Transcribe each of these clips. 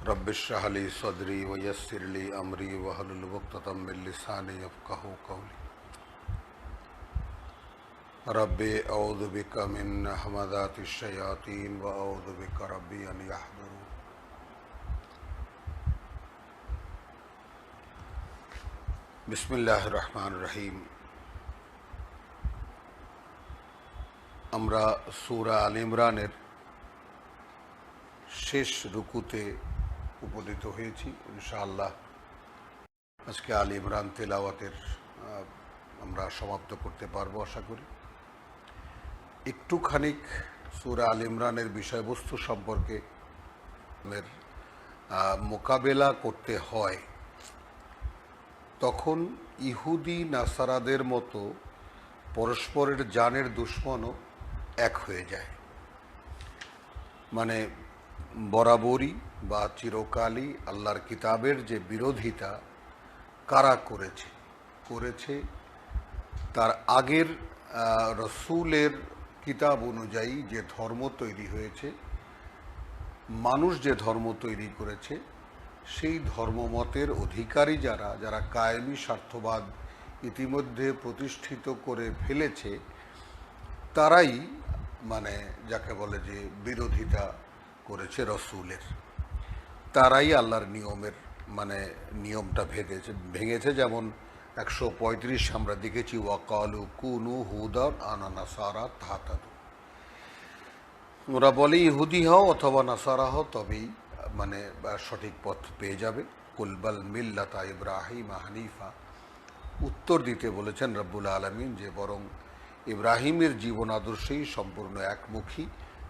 Rabbi इश्रह ली सदरी व यस्सिर ली अमरी वहलुल उक़दतम मिन लिसानी यफ़क़हू क़ौली। रब्बि अऊज़ु बिका मिन हमाज़ातिश शयातीन व अऊज़ु बिका रब्बि अन यहज़ुरून। बिस्मिल्लाहिर रहमानिर रहीम। আমরা সূরা আল ইমরানের শেষ রুকুতে উপনীত হয়েছি। ইনশাআল্লাহ আজকে আল ইমরান তেলাওয়াতের আমরা সমাপ্ত করতে পারবো আশা করি। একটুখানি সূরা আল ইমরানের বিষয়বস্তু সম্পর্কে মোকাবেলা করতে হয়, তখন ইহুদি নাসারাদের মতো পরস্পরের জানের দুশ্মনও এক হয়ে যায়। মানে বরাবরই বা চিরকালই আল্লাহর কিতাবের যে বিরোধিতা কারা করেছে তার আগের রসুলের কিতাব অনুযায়ী যে ধর্ম তৈরি হয়েছে, মানুষ যে ধর্ম তৈরি করেছে, সেই ধর্মমতের অধিকারী যারা কায়েমি স্বার্থবাদ ইতিমধ্যে প্রতিষ্ঠিত করে ফেলেছে, তারাই মানে যাকে বলে যে বিরোধিতা করেছে রসুলের, তারাই আল্লাহর নিয়মটা ভেঙেছে। যেমন 135 আমরা দেখেছি, ওয়াকালু কুনু হুদান আনা নাসারা তাহতাদু। ওরা বলে ইহুদি হও অথবা নাসারা হও, তবেই সঠিক পথ পেয়ে যাবে। কুলবাল মিল্লাতা ইব্রাহিম হানিফা। উত্তর দিতে বলেছেন রব্বুল আলামিন যে বরং ইব্রাহিমের জীবন আদর্শেই সম্পূর্ণ একমুখী,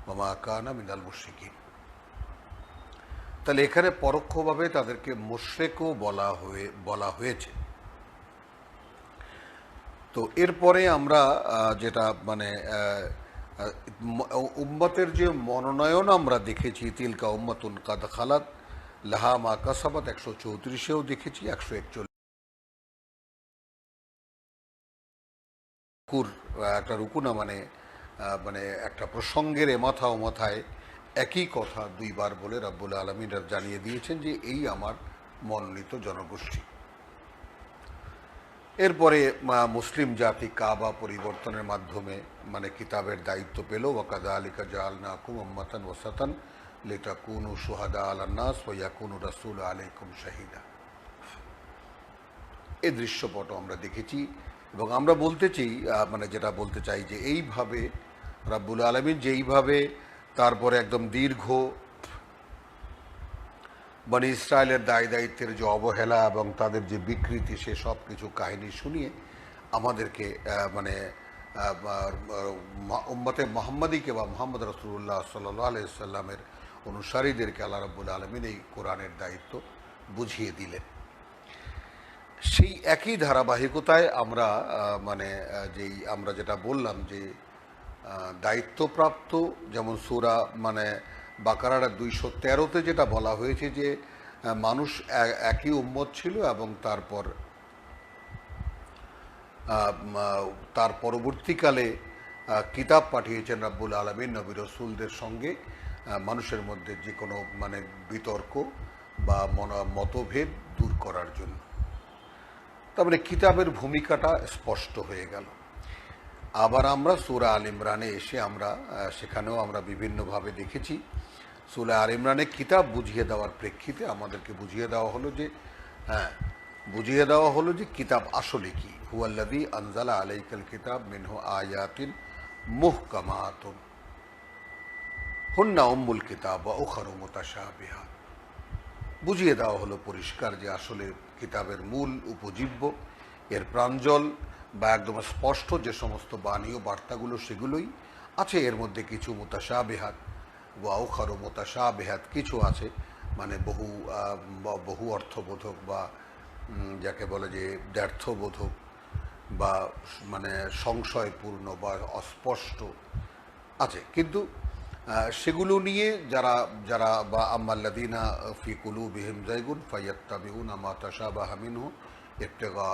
ওয়া মা কানা মিনাল মুশরিকিন। তাহলে এখানে পরোক্ষভাবে তাদেরকে মুশরিকও বলা হয়েছে। তো এরপরে আমরা যেটা উম্মতের যে মনোনয়ন আমরা দেখেছি, তিলকা উম্মাতুন কাদ খালাত লাহা মা কাসাবাত 134-এও দেখেছি, 141 একটা রুকুনা একটা প্রসঙ্গের মাথা ও মাথায় একই কথা দুইবার বলে রব্বুল আলামিন জানিয়ে দিয়েছেন যে এই আমার মনোনীত জনগোষ্ঠী। এরপরে মুসলিম জাতি কাবা পরিবর্তনের মাধ্যমে কিতাবের দায়িত্ব পেল। ওয়াকাযালিকা জাআলনাকুম উম্মাতান ওয়াসাতান লিতাকুনু শুহাদা আলান নাস ওয়া ইয়াকুনু রাসূলু আলাইকুম শাহীদা। এই দৃশ্যপট আমরা দেখেছি এবং আমরা যেটা বলতে চাই যে এইভাবে রব্বুল আলামিন যেইভাবে তারপরে একদম দীর্ঘ বনি ইসরায়েলের দায়িত্বের যে অবহেলা এবং তাদের যে বিকৃতি, সে সব কিছু কাহিনী শুনিয়ে আমাদেরকে উম্মতে মুহাম্মাদীকে বা মুহাম্মদ রাসূলুল্লাহ সাল্লাল্লাহু আলাইহি সাল্লামের অনুসারীদেরকে আল্লাহ রাব্বুল আলামিন এই কোরআনের দায়িত্ব বুঝিয়ে দিলেন। সেই একই ধারাবাহিকতায় আমরা আমরা যেটা বললাম যে দায়িত্বপ্রাপ্ত, যেমন সূরা বাকারার 213-তে যেটা বলা হয়েছে যে মানুষ একই উম্মত ছিল এবং তার পরবর্তীকালে কিতাব পাঠিয়েছেন রব্বুল আলামিন নবী রসুলদের সঙ্গে মানুষের মধ্যে যে কোনো বিতর্ক বা মতভেদ দূর করার জন্য। তারপরে কিতাবের ভূমিকাটা স্পষ্ট হয়ে গেল। আবার আমরা সূরা আল ইমরানে এসে সেখানেও আমরা বিভিন্নভাবে দেখেছি। সূরা আল ইমরানে কিতাব বুঝিয়ে দেওয়ার প্রেক্ষিতে আমাদেরকে বুঝিয়ে দেওয়া হলো যে কিতাব আসলে কি। হুয়াল্লাযী আনজালা আলাইকাল কিতাব মিনহু আয়াতিন মুহকামাতুন হুন্না উম্মুল কিতাব ওয়া উখারু মুতাশাবিহাত। বুঝিয়ে দেওয়া হলো পরিষ্কার যে আসলে কিতাবের মূল উপজীব্য, এর প্রাঞ্জল বা একদম স্পষ্ট যে সমস্ত বাণী ও বার্তাগুলো, সেগুলোই আছে। এর মধ্যে কিছু মুতাশাবিহাত ওয়া উখারু মুতাশাবিহাত, কিছু আছে বহু অর্থবোধক বা যাকে বলে যে দ্ব্যর্থবোধক বা সংশয়পূর্ণ বা অস্পষ্ট আছে। কিন্তু সেগুলো নিয়ে যারা বা আম্মাল্লাযীনা ফি কুলুবিহিম যায়গুন ফায়াত্তাবিউনা মা তাশাবাহা মিনহু ইবতিগা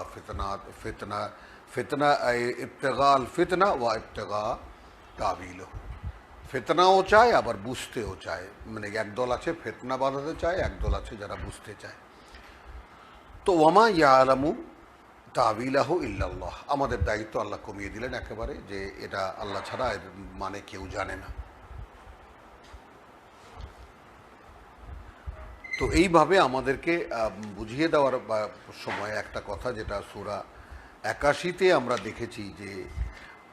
ফিতনা ওয়া ইবতিগা তাবিলহু। ফিতনাও চায় আবার বুঝতেও চায়, মানে একদল আছে ফিতনা বাঁধাতে চায়, একদল আছে যারা বুঝতে চায়। তো ওয়ামা ইয়ালামু তাবিলাহু ইল্লাল্লাহ, আমাদের দায়িত্ব আল্লাহ কমিয়ে দিলেন একেবারে, যে এটা আল্লাহ ছাড়া এর মানে কেউ জানে না। তো এইভাবে আমাদেরকে বুঝিয়ে দেওয়ার সময় একটা কথা, যেটা সূরা ৮১-তে আমরা দেখেছি যে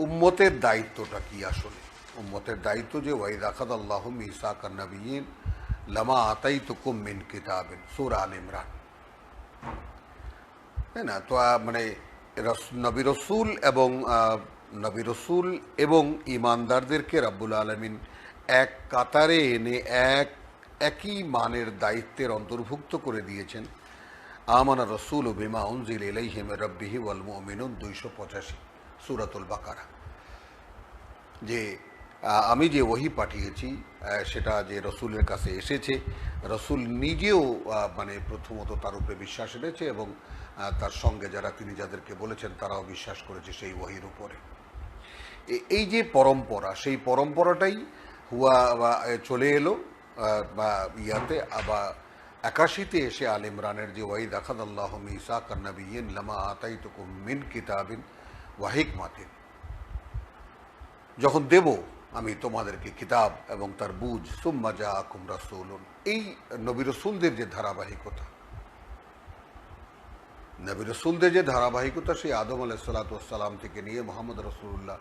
উম্মতের দায়িত্বটা কি আসলে। উম্মতের দায়িত্ব যে ওয়াইদ আখাযাল্লাহু মিসাকান নাবিয়্যিন লামা আতাইতুকুম মিন কিতাবিন, সূরা আল ইমরান, তাই না? তো মানে নবী রসুল এবং ইমানদারদেরকে রাব্বুল আলামিন এক কাতারে এনে একই মানের দায়িত্বের অন্তর্ভুক্ত করে দিয়েছেন। আমানা রসুল ও বিমা উনজিল ইলাইহি মির রাব্বিহি ওয়াল মুমিনুন, ২৮৫ সূরাতুল বাকারা, যে আমি যে ওহী পাঠিয়েছি সেটা যে রসুলের কাছে এসেছে, রসুল নিজেও মানে প্রথমত তার উপরে বিশ্বাস এনেছে এবং তার সঙ্গে যারা তিনি যাদেরকে বলেছেন তারাও বিশ্বাস করেছে সেই ওহীর উপরে। এই যে পরম্পরা, সেই পরম্পরাটাই চলে এলো বা ইয়াতে আবার ৮১-তে এসে আল ইমরানের যে ওয়াইদ আখাযাল্লাহু মিসাকান নাবিয়্যিন লামা আতাইতুকুম মিন কিতাবিন ওয়া হিকমাতিন, যখন দেব আমি তোমাদেরকে কিতাব এবং তার বুঝ, সুম্মা জাআকুম রাসূলুন, এই নবী রসুলদের যে ধারাবাহিকতা, নবী রসুলদের যে ধারাবাহিকতা, সেই আদম আলাইহিসসালাতু ওয়াসসালাম থেকে নিয়ে মুহাম্মদ রাসূলুল্লাহ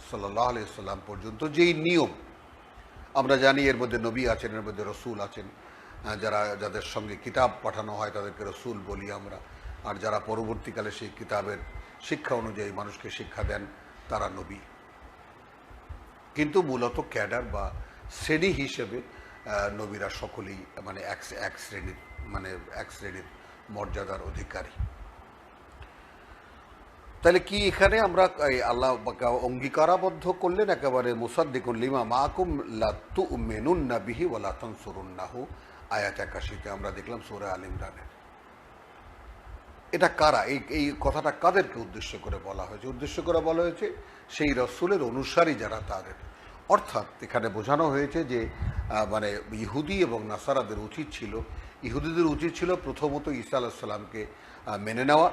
সাল্লাল্লাহু আলাইহি সাল্লাম পর্যন্ত যেই নিয়ম, আমরা জানি এর মধ্যে নবী আছেন, এর মধ্যে রসুল আছেন, যাদের সঙ্গে কিতাব পাঠানো হয় তাদেরকে রসুল বলি আমরা, আর যারা পরবর্তীকালে সেই কিতাবের শিক্ষা অনুযায়ী মানুষকে শিক্ষা দেন তারা নবী। কিন্তু মূলত ক্যাডার বা শ্রেণী হিসেবে নবীরা সকলেই মানে এক শ্রেণীর মর্যাদার অধিকারী। তাহলে কি এখানে আমরা আল্লাহ অঙ্গীকারাবদ্ধ করলেন একেবারে মুসাদ্দিকুল লিমা মাআকুম লা তু'মিনুন্না বিহি ওয়া লা তানসুরুন্নাহু, আয়াত ৮১-তে আমরা দেখলাম সূরা আল ইমরানের। এটা কারা, এই কথাটা কাদেরকে উদ্দেশ্য করে বলা হয়েছে? উদ্দেশ্য করে বলা হয়েছে সেই রসুলের অনুসারী যারা, তাদের। অর্থাৎ এখানে বোঝানো হয়েছে যে মানে ইহুদি এবং নাসারাদের উচিত ছিল, ইহুদিদের উচিত ছিল প্রথমত ঈসা আলাইহিস সালামকে মেনে নেওয়া,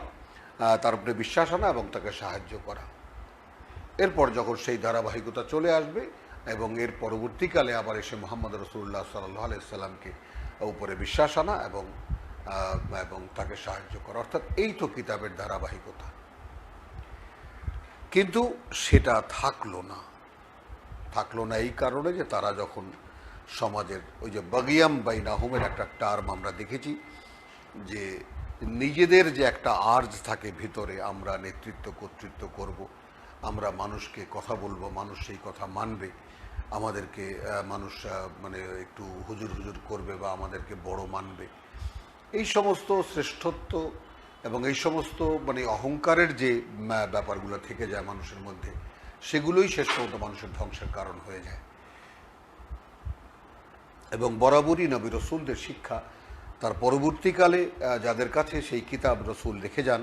তার উপরে বিশ্বাস আনা এবং তাকে সাহায্য করা। এরপর যখন সেই ধারাবাহিকতা চলে আসবে এবং এর পরবর্তীকালে আবার এসে মুহাম্মদ রাসূলুল্লাহ সাল্লাল্লাহু আলাইহি সাল্লামকে উপরে বিশ্বাস আনা এবং তাকে সাহায্য করা, অর্থাৎ এই তো কিতাবের ধারাবাহিকতা। কিন্তু সেটা থাকলো না এই কারণে যে তারা যখন সমাজের ওই যে বাগিয়াম বাইনাহুমের একটা টার্ম আমরা দেখেছি, যে নিজেদের যে একটা আর্জ থাকে ভিতরে, আমরা নেতৃত্ব কর্তৃত্ব করব, আমরা মানুষকে কথা বলবো, মানুষ সেই কথা মানবে, আমাদেরকে মানুষ মানে একটু হুজুর হুজুর করবে বা আমাদেরকে বড় মানবে, এই সমস্ত শ্রেষ্ঠত্ব এবং এই সমস্ত মানে অহংকারের যে ব্যাপারগুলো থেকে যায় মানুষের মধ্যে, সেগুলোই শেষ পর্যন্ত মানুষের ধ্বংসের কারণ হয়ে যায়। এবং বরাবরই নবী রসুলদের শিক্ষা তার পরবর্তীকালে যাদের কাছে সেই কিতাব রসুল রেখে যান,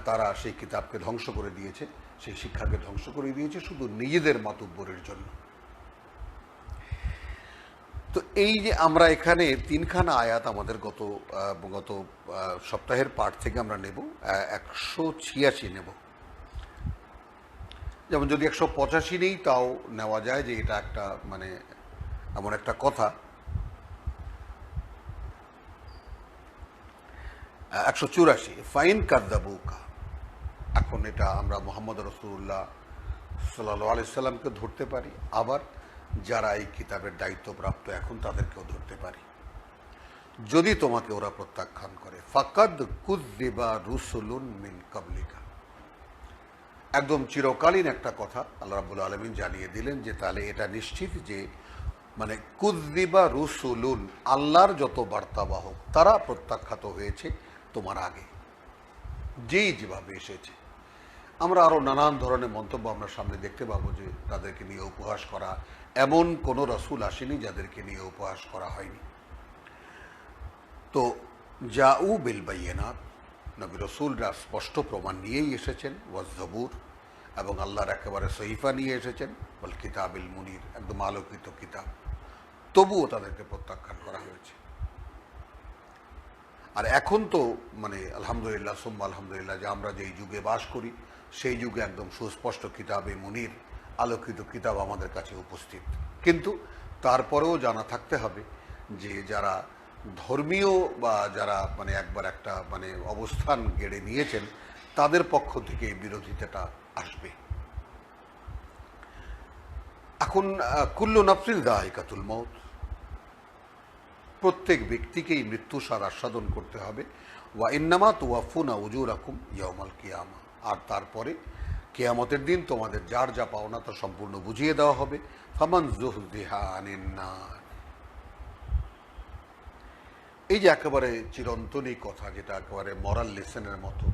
তারা সেই কিতাবকে ধ্বংস করে দিয়েছে, সেই শিক্ষাকে ধ্বংস করে দিয়েছে শুধু নিজেদের মাতুব্বরের জন্য। তো এই যে আমরা এখানে তিনখানা আয়াত আমাদের গত সপ্তাহের পাঠ থেকে আমরা নেব, ১৮৬ নেব। যেমন যদি ১৮৫ নেই তাও নেওয়া যায়, যে এটা একটা মানে এমন একটা কথা। ১৮৪ ফাইন কাযযাবুকা, এখন এটা আমরা মুহাম্মদ রাসূলুল্লাহ সাল্লাল্লাহু আলাইহি সাল্লামকে ধরতে পারি, আবার যারা এই কিতাবের দায়িত্বপ্রাপ্ত এখন তাদেরকেও ধরতে পারি। যদি তোমাকে ওরা প্রত্যাখ্যান করে, ফাকাদ কুযযিবা রুসুলুন মিন ক্বাবলিকা, একদম চিরকালীন একটা কথা আল্লাহ রাব্বুল আলামিন জানিয়ে দিলেন, যে তাহলে এটা নিশ্চিত যে মানে কুযযিবা রুসুলুন, আল্লাহর যত বার্তাবাহক তারা প্রত্যাখ্যাত হয়েছে তোমার আগে, যেভাবে এসেছে। আমরা আরও নানান ধরনের মন্তব্য আমরা সামনে দেখতে পাবো, যে তাদেরকে নিয়ে উপহাস করা, এমন কোনো রসুল আসেনি যাদেরকে নিয়ে উপহাস করা হয়নি। তো জাউ বিল বাইয়িনাত, নবী রসুলরা স্পষ্ট প্রমাণ নিয়েই এসেছেন, ওয়াজ জবুর এবং আল্লাহর একেবারে সহিফা নিয়ে এসেছেন, বল কিতাবিল মুনির, একদম আলোকিত কিতাব, তবুও তাদেরকে প্রত্যাখ্যান করা হয়েছে। আর এখন তো মানে আলহামদুলিল্লাহ সুম্মা আলহামদুলিল্লাহ যে আমরা যেই যুগে বাস করি সেই যুগে একদম সুস্পষ্ট কিতাবে মুনির, আলোকিত কিতাব আমাদের কাছে উপস্থিত। কিন্তু তারপরেও জানা থাকতে হবে যে যারা ধর্মীয় বা যারা মানে একবার একটা মানে অবস্থান গেড়ে নিয়েছেন তাদের পক্ষ থেকে এই বিরোধিতাটা আসবে। এখন কুল্লু নাফসিন যায়িকাতুল মউত, প্রত্যেক ব্যক্তিকেই মৃত্যু স্বাদ আস্বাদন করতে হবে। ওয়া ইন্নামা তুওয়াফুনা উজুরাকুম ইয়াউমাল কিয়ামা, আর তারপরে কিয়ামতের দিন তোমাদের যার যা পাওনা তা সম্পূর্ণ বুঝিয়ে দেওয়া হবে। ফামান যুহযিহা আনিন নার, এই যে একেবারে চিরন্তনী কথা, যেটা একেবারে মরাল লেসনের মতো,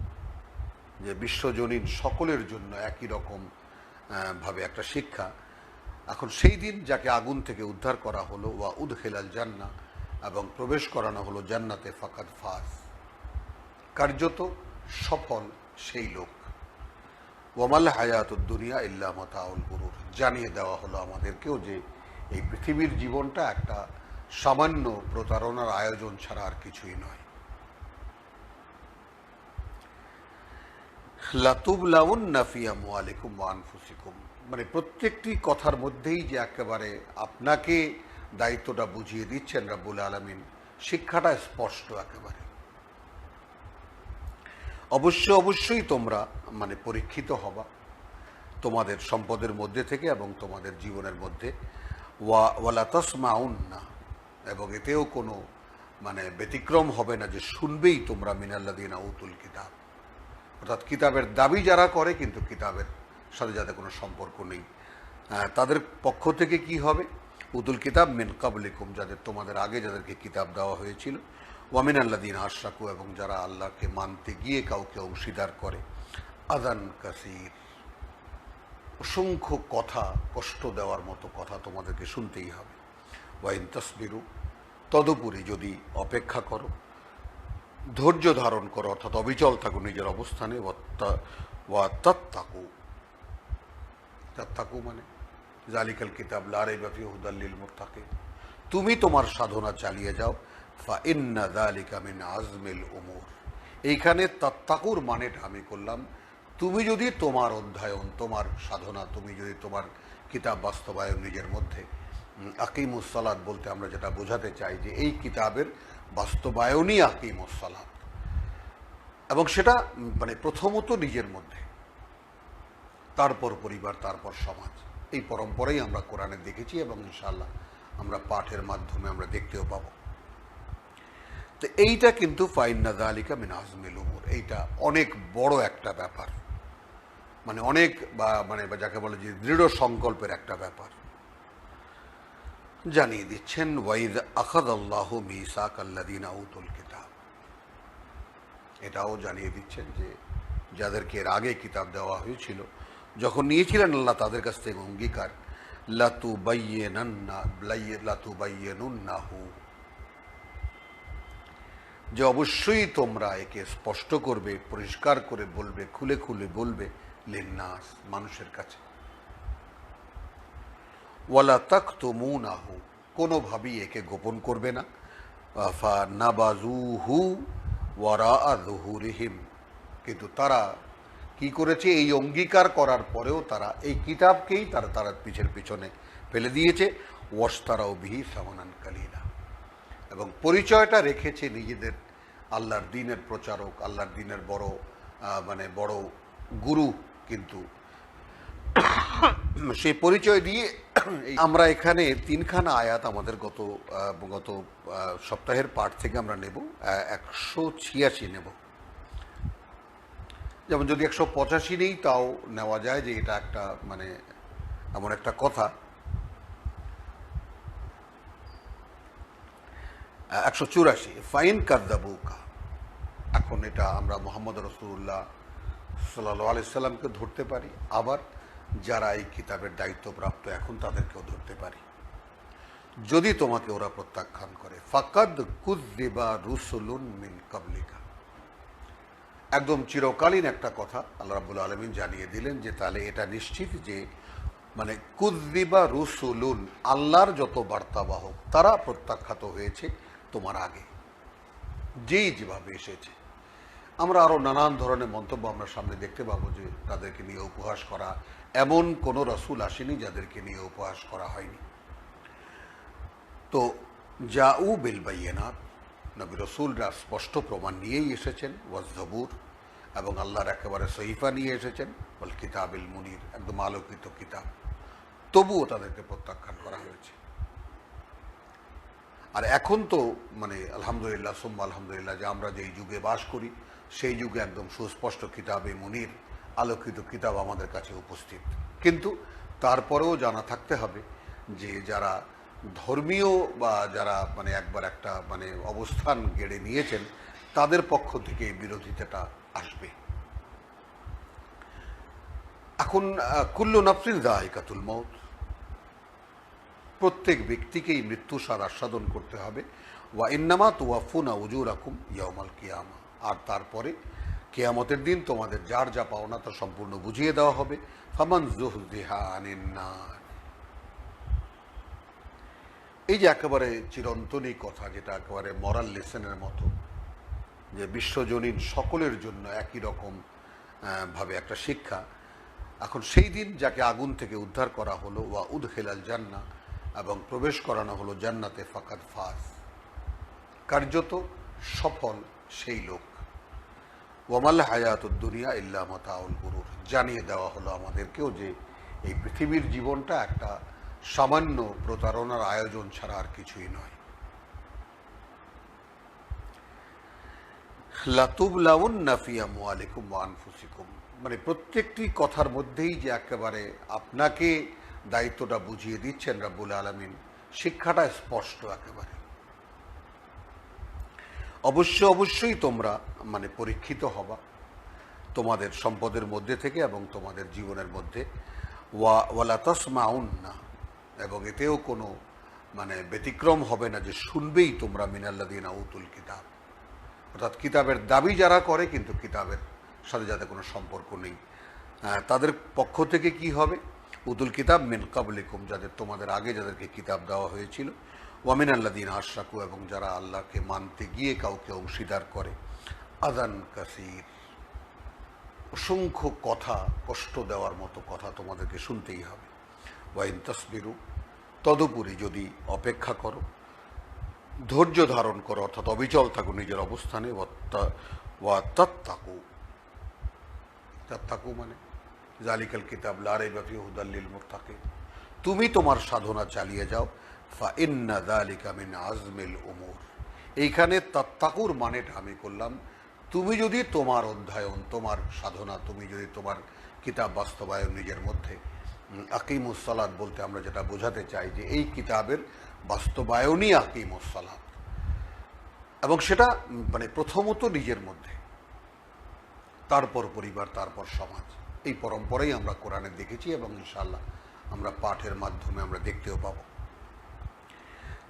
যে বিশ্বজনীন সকলের জন্য একই রকম ভাবে একটা শিক্ষা। এখন সেই দিন যাকে আগুন থেকে উদ্ধার করা হলো, ওয়া উদখিলাল জান্নাহ, এবং প্রবেশ করানো হলো জান্নাতে, ফাকাদ ফাজ, কার্যত সফল সেই লোক। ওয়ামাল হায়াতুদ দুনিয়া ইল্লা মাতাউল গুরুর, জানিয়ে দেওয়া হলো আমাদেরকেও যে এই পৃথিবীর জীবনটা একটা সামান্য প্রতারণার আয়োজন ছাড়া আর কিছুই নয়। লাতুবলাউন্না ফি আমওয়ালিকুম ওয়া আনফুসিকুম, মানে প্রত্যেকটি কথার মধ্যেই যে একেবারে আপনাকে দায়িত্বটা বুঝিয়ে দিচ্ছেন রাব্বুল আলামিন, শিক্ষাটা স্পষ্ট একেবারে। অবশ্যই তোমরা মানে পরীক্ষিত হবা তোমাদের সম্পদের মধ্যে থেকে এবং তোমাদের জীবনের মধ্যে। ওয়ালা তাসমাউন্না, এবং এতেও কোনো মানে ব্যতিক্রম হবে না যে শুনবেই তোমরা মিনাল্লাযিনা উতুল কিতাব, অর্থাৎ কিতাবের দাবি যারা করে কিন্তু কিতাবের সাথে যাদের কোনো সম্পর্ক নেই, তাদের পক্ষ থেকে কি হবে? উতুল কিতাব মিন কাবলিকুম, যাদের তোমাদের আগে যাদেরকে কিতাব দেওয়া হয়েছিল। ওয়া মিনাল্লাযিনা আশরাকু, এবং যারা আল্লাহকে মানতে গিয়ে কাউকে অংশীদার করে। আযান কাসীর, অসংখ্য কথা, কষ্ট দেওয়ার মতো কথা তোমাদেরকে শুনতেই হবে। ওয়া ইন তাসবিরু, তদুপরি যদি অপেক্ষা করো, ধৈর্য ধারণ করো, অর্থাৎ অবিচল থাকো নিজের অবস্থানে। ওয়া তাত্তাকু, তাত্তাকু মানে জালিকাল কিতাব লা রাইবা ফিহি হুদাল লিল মুত্তাকিন, তুমি তোমার সাধনা চালিয়ে যাও। ফা ইন্না যালিকা মিন আজমিল উমুর, এইখানে তাত্তাকুর মানেটা আমি করলাম, তুমি যদি তোমার অধ্যয়ন, তোমার সাধনা, তুমি যদি তোমার কিতাব বাস্তবায়ন নিজের মধ্যে, আকিমুস সালাত বলতে আমরা যেটা বোঝাতে চাই যে এই কিতাবের বাস্তবায়নই আকিমুস সালাত, এবং সেটা মানে প্রথমত নিজের মধ্যে, তারপর পরিবার, তারপর সমাজ। এই পরম্পরাই আমরা কোরআনে দেখেছি এবং ইনশাআল্লাহ আমরা পাঠের মাধ্যমে আমরা দেখতেও পাবো। তো এইটা কিন্তু ফাইন্না যালিকা মিন আজমিল উমুর, এইটা অনেক বড় একটা ব্যাপার, মানে অনেক মানে যাকে বলে যে দৃঢ় সংকল্পের একটা ব্যাপার। জানিয়ে দিচ্ছেন ওয়াইদ আখাযাল্লাহু মিসাকাল্লাযিনা উতুল কিতাব, এটাও জানিয়ে দিচ্ছেন যে যাদেরকে এর আগে কিতাব দেওয়া হয়েছিল, যখন নিয়েছিলেন আল্লাহ তাদের কাছ থেকে অঙ্গীকার, লাতুবাইয়িনুন্নাহু, যে অবশ্যই তোমরা একে স্পষ্ট করবে, পরিষ্কার করে বলবে, খুলে খুলে বলবে, লিন্নাস, মানুষের কাছে। ওয়ালা তাকতুমুনাহু, কোনোভাবেই একে গোপন করবে না। ফানাবাযুহু ওয়ারাআ যুহুরিহিম, কিন্তু তারা কি করেছে? এই অঙ্গীকার করার পরেও তারা এই কিতাবকেই তারা পিছের পিছনে ফেলে দিয়েছে। ওয়াশতারাউ বিহি সামানান কালিলা, এবং পরিচয়টা রেখেছে নিজেদের আল্লাহর দ্বীনের প্রচারক, আল্লাহর দ্বীনের বড় মানে বড় গুরু, কিন্তু সেই পরিচয় দিয়ে আমরা এখানে তিনখানা আয়াত আমাদের গত সপ্তাহের পাঠ থেকে আমরা নেব, 186 নেব। যেমন যদি 185 নেই তাও নেওয়া যায়, যে এটা একটা মানে এমন একটা কথা। 184 ফাইন কাযযাবুকা, এখন এটা আমরা মুহাম্মদ রাসূলুল্লাহ সাল্লাল্লাহু আলাইহি সাল্লামকে ধরতে পারি, আবার যারা এই কিতাবের দায়িত্বপ্রাপ্ত এখন তাদেরকেও ধরতে পারি। যদি তোমাকে ওরা প্রত্যাখ্যান করে, ফাকাদ কুযযিবা রুসুলুন মিন কাবলিকা, একদম চিরকালীন একটা কথা আল্লাহ রাব্বুল আলামিন জানিয়ে দিলেন যে তাহলে এটা নিশ্চিত যে মানে কুযযিবা রুসুলুন, আল্লাহর যত বার্তাবাহক তারা প্রত্যাখ্যাত হয়েছে তোমার আগে, যেই যেভাবে এসেছে। আমরা আরও নানান ধরনের মন্তব্য আমরা সামনে দেখতে পাবো যে তাদেরকে নিয়ে উপহাস করা, এমন কোনো রসুল আসেনি যাদেরকে নিয়ে উপহাস করা হয়নি। তো জাউ বিল বাইয়িনাত, নবী রসুলরা স্পষ্ট প্রমাণ নিয়েই এসেছেন, ওয়াজ জবুর, এবং আল্লাহর একেবারে সহিফা নিয়ে এসেছেন, ওয়াল কিতাবিল মুনির, একদম আলোকিত কিতাব। তবুও তাদেরকে প্রত্যাখ্যান করা হয়েছে। আর এখন তো মানে আলহামদুলিল্লাহ সুম্মা আলহামদুলিল্লাহ যে আমরা যেই যুগে বাস করি সেই যুগে একদম সুস্পষ্ট কিতাবে মুনির, আলোকিত কিতাব আমাদের কাছে উপস্থিত। কিন্তু তারপরেও জানা থাকতে হবে যে যারা ধর্মীয় বা যারা মানে একবার একটা মানে অবস্থান গেড়ে নিয়েছেন তাদের পক্ষ থেকে এই বিরোধিতাটা আসবে। এখন কুল্লু নাফসিন যায়িকাতুল মউত, প্রত্যেক ব্যক্তিকেই মৃত্যু স্বাদ আস্বাদন করতে হবে। ওয়া ইন্নামা তুওয়াফুনা উজুরাকুম ইয়াউমাল কিয়ামা, আর তারপরে কিয়ামতের দিন তোমাদের যার যা পাওনা তা সম্পূর্ণ বুঝিয়ে দেওয়া হবে। ফামান যুহযিহা আনিন নার, এই যে একেবারে চিরন্তনী কথা, যেটা একেবারে মরাল লেসনের মতো, যে বিশ্বজনীন সকলের জন্য একই রকম ভাবে একটা শিক্ষা। এখন সেই দিন যাকে আগুন থেকে উদ্ধার করা হলো, ওয়া উদখিলাল জান্নাহ, এবং প্রবেশ করানো হলো জান্নাতে, ফাকাদ ফাজ, কার্যত সফল সেই লোক। ওয়ামাল হায়াতুদ দুনিয়া ইল্লা মাতাউল গুরুর, জানিয়ে দেওয়া হলো আমাদেরকেও যে এই পৃথিবীর জীবনটা একটা সামান্য প্রতারণার আয়োজন ছাড়া আর কিছুই নয়। লাতুবলাউন্না ফি আমওয়ালিকুম ওয়া আনফুসিকুম, মানে প্রত্যেকটি কথার মধ্যেই যে একেবারে আপনাকে দায়িত্বটা বুঝিয়ে দিচ্ছেন রাব্বুল আলামিন, শিক্ষাটা স্পষ্ট একেবারে। অবশ্যই তোমরা মানে পরীক্ষিত হবা তোমাদের সম্পদের মধ্যে থেকে এবং তোমাদের জীবনের মধ্যে। ওয়ালা তাসমাউন্না, এবং এতেও কোনো মানে ব্যতিক্রম হবে না যে শুনবেই তোমরা মিনাল্লাযিনা উতুল কিতাব, অর্থাৎ কিতাবের দাবি যারা করে কিন্তু কিতাবের সাথে যাদের কোনো সম্পর্ক নেই, তাদের পক্ষ থেকে কি হবে? উতুল কিতাব মিন কাবলিকুম, যাদের তোমাদের আগে যাদেরকে কিতাব দেওয়া হয়েছিল। ওয়া মিনাল্লাযিনা আশরাকু, এবং যারা আল্লাহকে মানতে গিয়ে কাউকে অংশীদার করে। আযান কাসীর, অসংখ্য কথা, কষ্ট দেওয়ার মতো কথা তোমাদেরকে শুনতেই হবে। ওয়া ইন তাসবিরু, তদুপরি যদি অপেক্ষা করো, ধৈর্য ধারণ করো, অর্থাৎ অবিচল থাকো নিজের অবস্থানে। ওয়া তাত্তাকু, তাত্তাকু মানে জালিকাল কিতাব লা রাইবা ফিহি হুদাল লিল মুত্তাকিন, তুমি তোমার সাধনা চালিয়ে যাও। ফা ইন্না যালিকা মিন আজমিল উমুর, এইখানে তাত্তাকুর মানেটা আমি করলাম, তুমি যদি তোমার অধ্যয়ন, তোমার সাধনা, তুমি যদি তোমার কিতাব বাস্তবায়ন নিজের মধ্যে, আকিমুস সালাত বলতে আমরা যেটা বোঝাতে চাই যে এই কিতাবের বাস্তবায়নই আকিমুস সালাত, এবং সেটা মানে প্রথমত নিজের মধ্যে, তারপর পরিবার, তারপর সমাজ। এই পরম্পরাই আমরা কোরআনে দেখেছি এবং ইনশাআল্লাহ আমরা পাঠের মাধ্যমে আমরা দেখতেও পাব।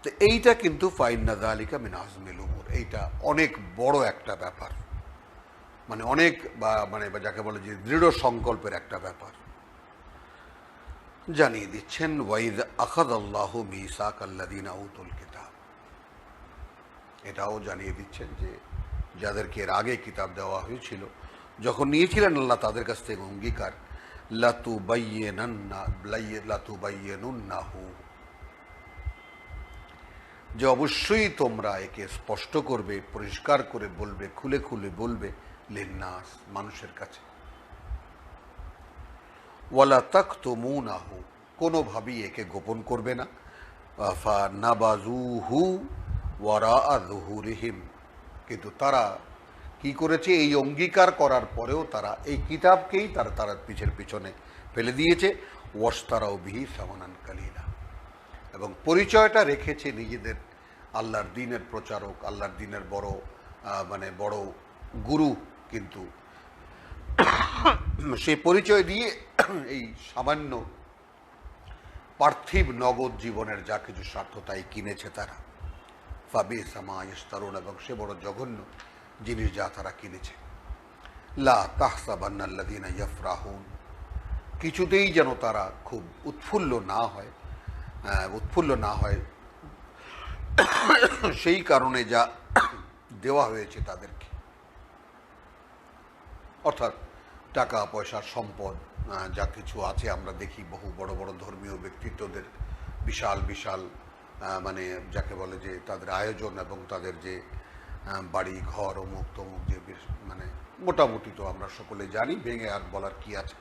তো এইটা কিন্তু ফাইন্না যালিকা মিন আজমিল উমুর, এইটা অনেক বড় একটা ব্যাপার, মানে অনেক মানে যাকে বলে যে দৃঢ় সংকল্পের একটা ব্যাপার। জানিয়ে দিচ্ছেন ওয়াইদ আখাযাল্লাহু মিসাকাল্লাযিনা উতুল কিতাব, এটাও জানিয়ে দিচ্ছেন যে যাদেরকে এর আগে কিতাব দেওয়া হয়েছিল, যখন নিয়েছিলেন আল্লাহ তাদের কাছ থেকে অঙ্গীকার, লাতুবাইয়িনুন্নাহু, যে অবশ্যই তোমরা একে স্পষ্ট করবে, পরিষ্কার করে বলবে, খুলে খুলে বলবে, লিন্নাস, মানুষের কাছে। ওয়ালা তাকতুমুনাহু, কোনোভাবেই একে গোপন করবে না। ফানাবাযুহু ওয়ারাআ যুহুরিহিম, কিন্তু তারা কি করেছে? এই অঙ্গীকার করার পরেও তারা এই কিতাবকেই তারা পিছনে ফেলে দিয়েছে। ওয়াশতারাউ বিহি সামানান কালিলা, এবং পরিচয়টা রেখেছে নিজেদের আল্লাহর দ্বীনের প্রচারক, আল্লাহর দ্বীনের বড় মানে বড় গুরু, কিন্তু সেই পরিচয় দিয়ে এই সামান্য পার্থিব নগদ জীবনের যা কিছু স্বার্থ তাই কিনেছে তারা। ফাবিসা মা ইয়াশতারুন, এবং সে বড় জঘন্য জিনিস যা তারা কিনেছে। লা তাহসাবান্নাল্লাযীনা ইয়াফরাহুন, কিছুতেই যেন তারা খুব উৎফুল্ল না হয় সেই কারণে যা দেওয়া হয়েছে তাদেরকে, অর্থাৎ টাকা পয়সা সম্পদ যা কিছু আছে। আমরা দেখি বহু বড় বড় ধর্মীয় ব্যক্তিত্বদের বিশাল বিশাল মানে যাকে বলে যে তাদের আয়োজন এবং তাদের যে বাড়ি ঘর অমুক তমুক যে মানে মোটামুটি তো আমরা সকলে জানি, ভেঙে আর বলার কি আছে।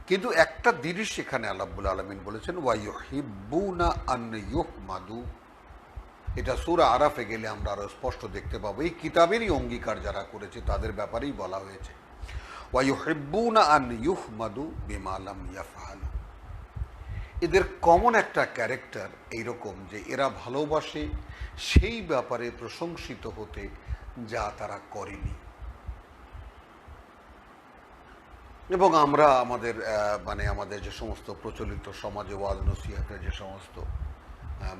কিন্তু একটা জিনিস সেখানে আল্লাহ রাব্বুল আলামিন বলেছেন ওয়া ইউহিব্বুনা আন ইউহমাদু, এটা সূরা আরাফে গেলে আমরা আরো স্পষ্ট দেখতে পাবো। এই কিতাবেরই অঙ্গীকার যারা করেছে তাদের ব্যাপারেই বলা হয়েছে ওয়া ইউহিব্বুনা আন ইউহমাদু বিমা লাম ইয়াফআলু। এদের কমন একটা ক্যারেক্টার এইরকম যে এরা ভালোবাসে সেই ব্যাপারে প্রশংসিত হতে যা তারা করেনি। এবং আমরা আমাদের মানে আমাদের যে সমস্ত প্রচলিত সমাজে ওয়াজ নসিহতের যে সমস্ত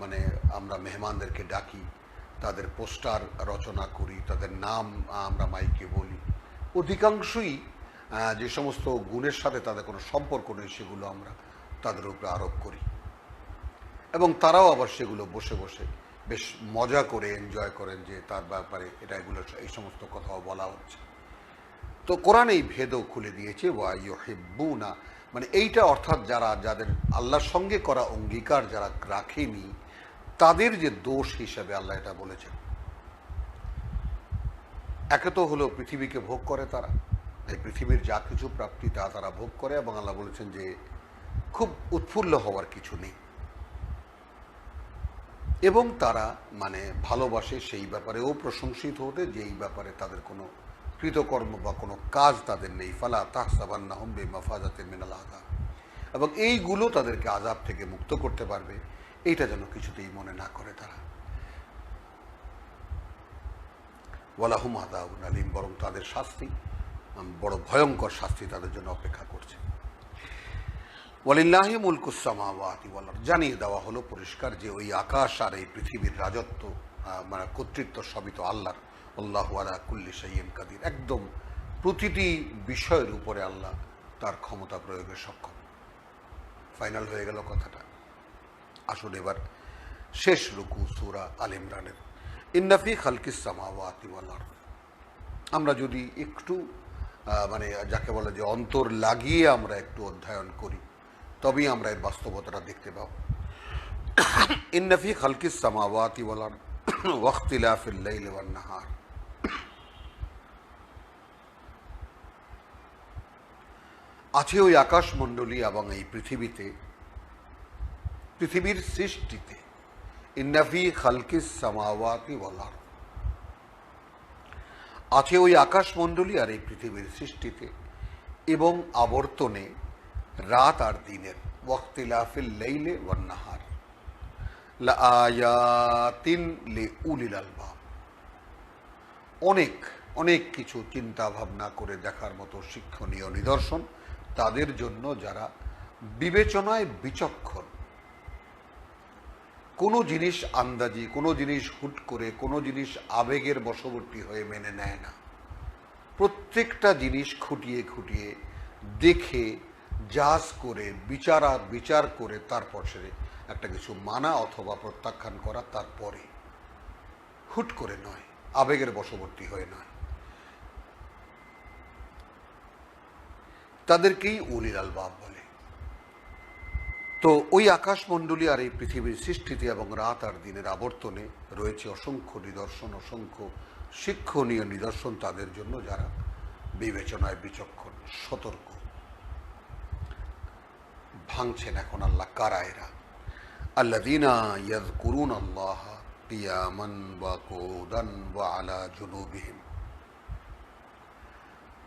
মানে আমরা মেহমানদেরকে ডাকি, তাদের পোস্টার রচনা করি, তাদের নাম আমরা মাইকে বলি, অধিকাংশই যে সমস্ত গুণের সাথে তাদের কোনো সম্পর্ক নেই সেগুলো আমরা তাদের উপরে আরোপ করি, এবং তারাও আবার সেগুলো বসে বসে বেশ মজা করে এনজয় করেন যে তার ব্যাপারে এগুলো এই সমস্ত কথাও বলা হচ্ছে। তো কোরআন এই ভেদও খুলে দিয়েছে ওয়া ইউহিব্বুনা, মানে এইটা অর্থাৎ যাদের আল্লাহর সঙ্গে করা অঙ্গীকার যারা রাখেনি তাদের যে দোষ হিসাবে আল্লাহ এটা বলেছেন। একে তো হলো পৃথিবীকে ভোগ করে তারা, এই পৃথিবীর যা কিছু প্রাপ্তি তা তারা ভোগ করে, এবং আল্লাহ বলেছেন যে খুব উৎফুল্ল হওয়ার কিছু নেই, এবং তারা মানে ভালোবাসে সেই ব্যাপারেও প্রশংসিত হতে যেই ব্যাপারে তাদের কোনো কৃতকর্ম বা কোনো কাজ তাদের নেই। ফালা তাহসাবান্নাহুম বিমাফাজাতিন মিনাল আযাব, এবং এইগুলো তাদেরকে আযাব থেকে মুক্ত করতে পারবে এইটা যেন কিছুতেই মনে না করে তারা। ওয়ালাহুম আযাবুন আলীম, বরং তাদের শাস্তি বড় ভয়ঙ্কর শাস্তি তাদের জন্য অপেক্ষা করছে। ওয়ালিল্লাহি মুলকুস সামাওয়াতি ওয়াল আরদ, জানিয়ে দেওয়া হলো পরিষ্কার যে ওই আকাশ আর এই পৃথিবীর রাজত্ব মানে কর্তৃত্ব সবই তো আল্লাহর। আল্লাহু আলা কুল্লি শাইইন কাদির, একদম প্রতিটি বিষয়ের উপরে আল্লাহ তার ক্ষমতা প্রয়োগে সক্ষম। ফাইনাল হয়ে গেল কথাটা। আসলে এবার শেষ রুকু সূরা আল ইমরানের ইন্না ফি খালকিস সামাওয়াতি ওয়াল আরদ, আমরা যদি একটু মানে যাকে বলে যে অন্তর লাগিয়ে আমরা একটু অধ্যয়ন করি তবেই আমরা এর বাস্তবতাটা দেখতে পাব। ইন্না ফি খালকিস সামাওয়াতি ওয়াল আরদ ওয়া ইখতিলাফিল লাইলি ওয়ান নাহার, আছে ওই আকাশমণ্ডলী এবং এই পৃথিবীর সৃষ্টিতে। ইন্না ফি খালকিস সামাওয়াতি ওয়াল আরদ, আছে ওই আকাশমণ্ডলী আর এই পৃথিবীর সৃষ্টিতে এবং আবর্তনে রাত আর দিনের। ওয়াখতিলাফিল লাইলি ওয়ান নাহার লাআয়াতিন লিউলিল আলবাব, অনেক অনেক কিছু চিন্তা ভাবনা করে দেখার মতো শিক্ষণীয় নিদর্শন তাদের জন্য যারা বিবেচনায় বিচক্ষণ। কোনো জিনিস আন্দাজি, কোনো জিনিস হুট করে, কোনো জিনিস আবেগের বশবর্তী হয়ে মেনে নেয় না। প্রত্যেকটা জিনিস খুঁটিয়ে খুঁটিয়ে দেখে জাজ করে বিচার করে তারপর সে একটা কিছু মানা অথবা প্রত্যাখ্যান করা, তারপরে হুট করে নয়, আবেগের বশবর্তী হয়ে নয়। তাদেরকেই উলিল আলবাব বলে। তো ওই আকাশমণ্ডলী আর এই পৃথিবীর সৃষ্টিতে এবং রাত আর দিনের আবর্তনে রয়েছে অসংখ্য নিদর্শন, অসংখ্য শিক্ষণীয় নিদর্শন তাদের জন্য যারা বিবেচনায় বিচক্ষণ, সতর্ক। ভাঙছেন এখন আল্লাহ কারা এরা? আল্লাযীনা ইয়াযকুরুনাল্লাহা কিয়ামান ওয়া কুউদান ওয়া আলা জুনুবিহিম।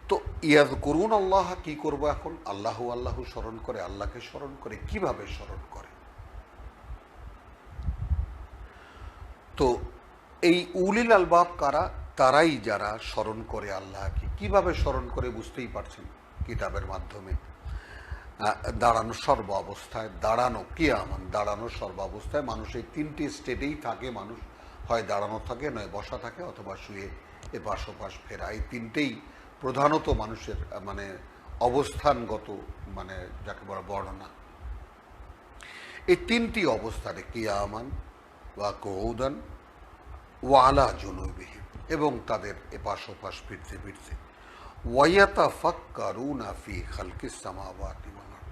তো ইয়াযকুরুনাল্লাহ কি করব এখন? আল্লাহু স্মরণ করে, আল্লাহকে স্মরণ করে। কিভাবে স্মরণ করে? তো এই উলিল আলবাব কারা? তারাই যারা স্মরণ করে আল্লাহকে। কিভাবে স্মরণ করে বুঝতেই পারছেন কিতাবের মাধ্যমে। দাঁড়ানো সর্ব অবস্থায়, দাঁড়ানো সর্ব অবস্থায়। মানুষ এই তিনটি স্টেটেই থাকে। মানুষ হয় দাঁড়ানো থাকে, নয় বসা থাকে, অথবা শুয়ে এপাশ ওপাশ ফেরা। এই তিনটেই প্রধানত মানুষের মানে অবস্থানগত মানে যাকে বলা বর্ণনা। এই তিনটি অবস্থানে কিয়ামান ওয়া কউদান ওয়া আলা জুনুবিহিম, এবং তাদের এপাশ ওপাশ ফিরতে ফিরতে ওয়ায়াতাফাক্কারুনা ফি খালকিস সামাওয়াতি ওয়াল আরদ,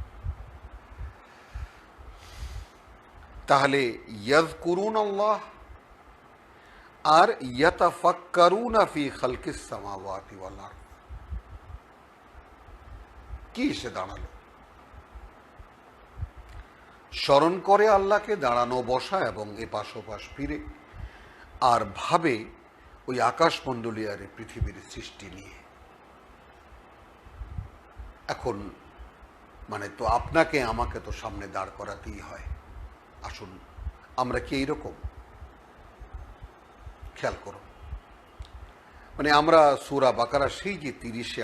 তাহলে ইয়াযকুরুনাল্লাহ আর ইয়াতাফাক্কারুনা ফি খালকিস সামাওয়াতি ওয়াল আরদ, কি এসে দাঁড়ালো? স্মরণ করে আল্লাহকে, দাঁড়ানো বসা এবং এপাশ ওপাশ ফিরে, আর ভাবে ওই আকাশমণ্ডলী আর পৃথিবীর সৃষ্টি নিয়ে। এখন মানে তো আপনাকে আমাকে তো সামনে দাঁড় করাতেই হয়। আসুন, আমরা কি এইরকম? খেয়াল করুন, মানে আমরা সূরা বাকারা সেই যে 30-এ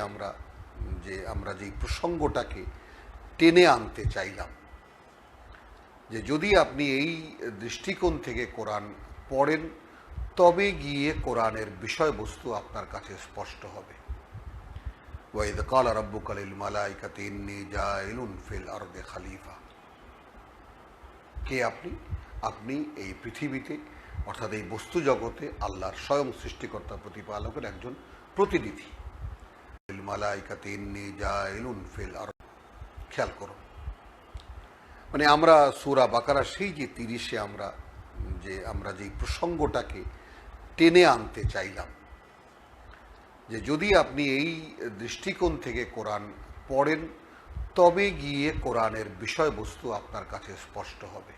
আমরা যে প্রসঙ্গটাকে টেনে আনতে চাইলাম, যে যদি আপনি এই দৃষ্টিকোণ থেকে কোরআন পড়েন তবে গিয়ে কোরআনের বিষয়বস্তু আপনার কাছে স্পষ্ট হবে। ওয়াইদ ক্বালা রাব্বুকা লিল মালাইকাতি ইন্নী জাইলুন ফিল আরদি খলিফা, কে আপনি? আপনি এই পৃথিবীতে অর্থাৎ এই বস্তু জগতে আল্লাহর স্বয়ং সৃষ্টিকর্তা প্রতিপালকের একজন প্রতিনিধি। লিল মালাইকাতি ইন্নী জাইলুন ফিল আরদি, খেয়াল করুন, মানে আমরা সূরা বাকারা সেই যে 30-এ আমরা যে প্রসঙ্গটাকে টেনে আনতে চাইলাম, যে যদি আপনি এই দৃষ্টিকোণ থেকে কোরআন পড়েন তবে গিয়ে কোরআনের বিষয়বস্তু আপনার কাছে স্পষ্ট হবে।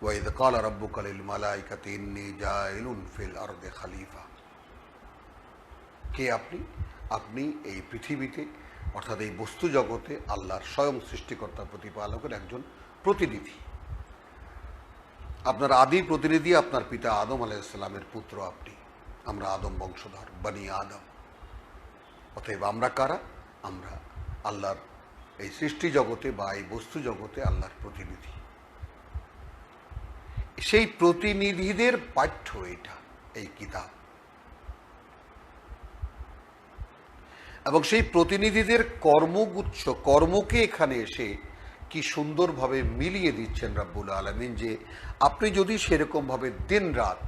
ওয়াইদ ক্বালা রাব্বুকা লিল মালাইকাতি ইন্নী জাইলুন ফিল আরদি খলিফা, কে আপনি? আপনি এই পৃথিবীতে অর্থাৎ এই বস্তু জগতে আল্লাহর স্বয়ং সৃষ্টিকর্তা প্রতিপালকের একজন প্রতিনিধি। আপনার আদি প্রতিনিধি আপনার পিতা আদম আলাইহিস সালামের পুত্র আপনি। আমরা আদম বংশধর, বনি আদম। অতএব আমরা কারা? আমরা আল্লাহর এই সৃষ্টি জগতে বা এই বস্তু জগতে আল্লাহর প্রতিনিধি। সেই প্রতিনিধিদের পাঠ্য এটা, এই কিতাব, এবং সেই প্রতিনিধিদের কর্মগুচ্ছ, কর্মকে এখানে এসে কি সুন্দরভাবে মিলিয়ে দিচ্ছেন রাব্বুল আলামিন, যে আপনি যদি সেরকমভাবে দিন রাত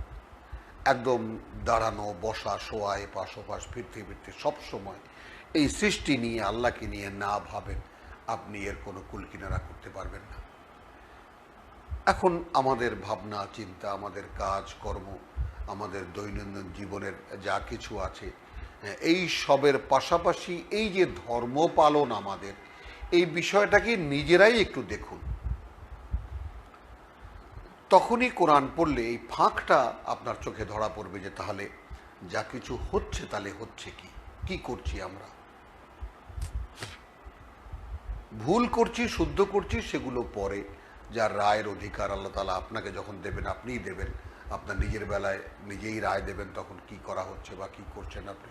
একদম দাঁড়ানো বসা শোয়া এপাশ ওপাশ ফিরতে ফিরতে সবসময় এই সৃষ্টি নিয়ে আল্লাহকে নিয়ে না ভাবেন, আপনি এর কোনো কুলকিনারা করতে পারবেন না। এখন আমাদের ভাবনা চিন্তা, আমাদের কাজ কর্ম, আমাদের দৈনন্দিন জীবনের যা কিছু আছে, এই সবের পাশাপাশি এই যে ধর্ম পালন আমাদের, এই বিষয়টাকে নিজেরাই একটু দেখুন। তখনই কোরআন পড়লে এই ফাঁকটা আপনার চোখে ধরা পড়বে, যে তাহলে যা কিছু হচ্ছে তাহলে হচ্ছে কি করছি আমরা? ভুল করছি, শুদ্ধ করছি, সেগুলো পরে, যার রায়ের অধিকার আল্লাহ তাআলা আপনাকে যখন দেবেন আপনিই দেবেন, আপনার নিজের বেলায় নিজেই রায় দেবেন তখন কি করা হচ্ছে বা কি করছেন আপনি।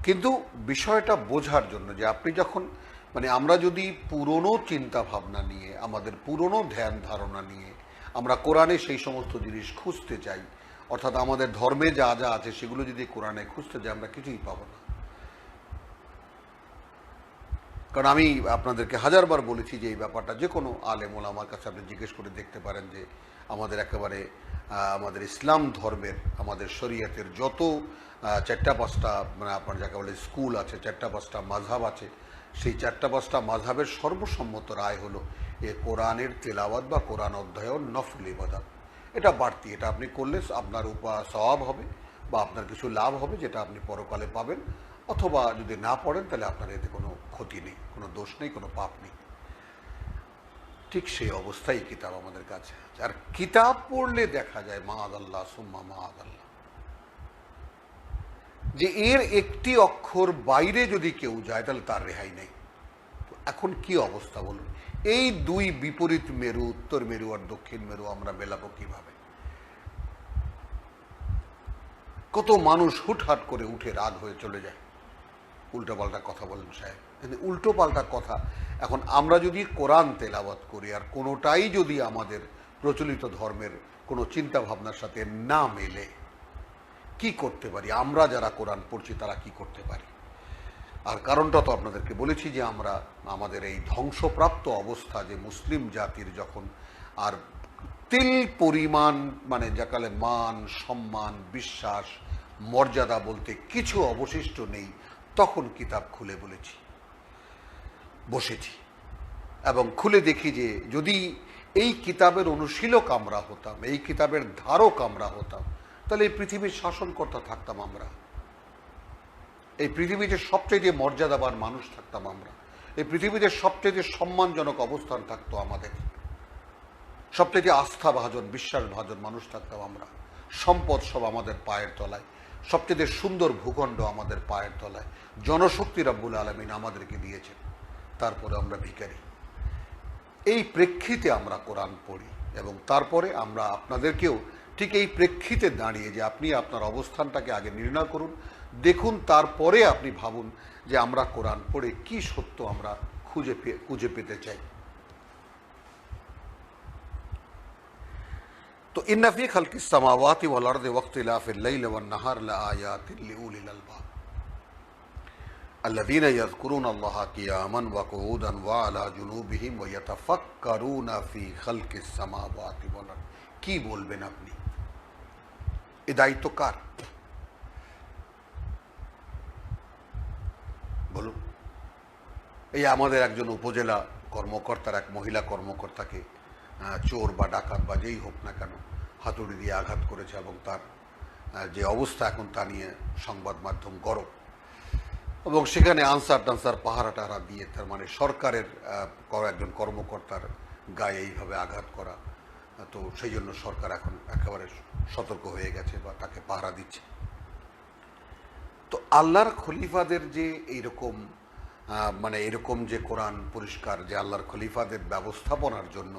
কিন্তু বিষয়টা বোঝার জন্য, যে আপনি যখন মানে আমরা যদি পুরনো চিন্তা ভাবনা নিয়ে, আমাদের পুরনো ধ্যান ধারণা নিয়ে আমরা কোরআনে সেই সমস্ত জিনিস খুঁজতে চাই, অর্থাৎ আমাদের ধর্মে যা যা আছে সেগুলো যদি কোরআনে খুঁজতে যাই, আমরা কিছুই পাবো না। কারণ আমি আপনাদেরকে হাজারবার বলেছি যে এই ব্যাপারটা যে কোনো আলেম ওলামার কাছে আপনি জিজ্ঞেস করে দেখতে পারেন, যে আমাদের একেবারে আমাদের ইসলাম ধর্মের, আমাদের শরীয়তের যত 4-5টা মানে আপনার যাকে বলে স্কুল আছে, 4-5টা মাযহাব আছে, সেই 4-5টা মাযহাবের সর্বসম্মত রায় হলো এ কোরআনের তেলাওয়াত বা কোরআন অধ্যয়ন নফল ইবাদত। এটা বাড়তি, এটা আপনি করলে আপনার সওয়াব হবে বা আপনার কিছু লাভ হবে, যেটা আপনি পরকালে পাবেন, অথবা যদি না পড়েন তাহলে আপনার এতে কোনো ক্ষতি নেই, কোনো দোষ নেই, কোনো পাপ নেই। ঠিক সেই অবস্থায় কিতাব আমাদের কাছে আছে। আর কিতাব পড়লে দেখা যায় মাআদাল্লাহ সুম্মা মাআদাল্লাহ, যে এর একটি অক্ষর বাইরে যদি কেউ যায় তাহলে তার রেহাই নেই। এখন কি অবস্থা বলুন? এই দুই বিপরীত মেরু, উত্তর মেরু আর দক্ষিণ মেরু, আমরা মেলাবো কিভাবে? কত মানুষ হুটহাট করে উঠে রাগ হয়ে চলে যায়, উল্টো পাল্টা কথা বলেন সাহেব। উল্টো পাল্টা কথা, এখন আমরা যদি কোরআন তেলাওয়াত করি আর কোনোটাই যদি আমাদের প্রচলিত ধর্মের কোনো চিন্তা ভাবনার সাথে না মেলে, কি করতে পারি, আমরা যারা কোরআন পড়ছি তারা কি করতে পারি। আর কারণটা তো আপনাদেরকে বলেছি যে আমরা আমাদের এই ধ্বংসপ্রাপ্ত অবস্থা, যে মুসলিম জাতির যখন আর তিল পরিমাণ মানে যাকালে মান সম্মান বিশ্বাস মর্যাদা বলতে কিছু অবশিষ্ট নেই, তখন কিতাব খুলে বসেছি এবং খুলে দেখি যে যদি এই কিতাবের অনুশীলক আমরা হতাম, এই কিতাবের ধারক আমরা হতাম, তাহলে এই পৃথিবীর শাসনকর্তা থাকতাম আমরা, এই পৃথিবীতে সবচেয়ে মর্যাদাবান মানুষ থাকতাম আমরা, এই পৃথিবীতে সবচেয়ে সম্মানজনক অবস্থান থাকতো আমাদের, সবচেয়ে আস্থাভাজন বিশ্বাসভাজন মানুষ থাকতাম আমরা, সম্পদ সব আমাদের পায়ের তলায়, সবচেয়ে সুন্দর ভূখণ্ড আমাদের পায়ের তলায়, জনশক্তি রব্বুল আলামিন আমাদেরকে দিয়েছেন, তারপরে আমরা ভিখারি। এই প্রেক্ষিতে আমরা কোরআন পড়ি এবং তারপরে আমরা আপনাদেরকেও ঠিক এই প্রেক্ষিতে দাঁড়িয়ে যে আপনি আপনার অবস্থানটাকে আগে নির্ণয় করুন, দেখুন, তারপরে আপনি ভাবুন যে আমরা কোরআন পড়ে কি সত্য আমরা খুঁজে পেতে চাই। তো ইন্না ফি খালকিস সামাওয়াতি ওয়াল আরদি ওয়াখতিলাফিল লাইলি ওয়ান নাহারি লাআয়াতিন লিউলিল আলবাব الذين يذكرون الله قياما وقعودا وعلى جنوبهم ويتفكرون في خلق السماوات والارض। কি বলবেন আপনি? এই দায়িত্ব কার? বলুন। এই আমাদের একজন উপজেলা কর্মকর্তার এক মহিলা কর্মকর্তাকে চোর বা ডাকাত বা যেই হোক না কেন হাতুড়ি দিয়ে আঘাত করেছে এবং তার যে অবস্থা এখন তা নিয়ে সংবাদ মাধ্যম গরম, এবং সেখানে আনসার পাহারা টাহারা দিয়ে, তার মানে সরকারের একজন কর্মকর্তার গায়ে এইভাবে আঘাত করা, তো সেই জন্য সরকার এখন একেবারে সতর্ক হয়ে গেছে বা তাকে পাহারা দিচ্ছে। তো আল্লাহর খলিফাদের যে এইরকম মানে এরকম যে কোরআন পরিষ্কার, যে আল্লাহর খলিফাদের ব্যবস্থাপনার জন্য,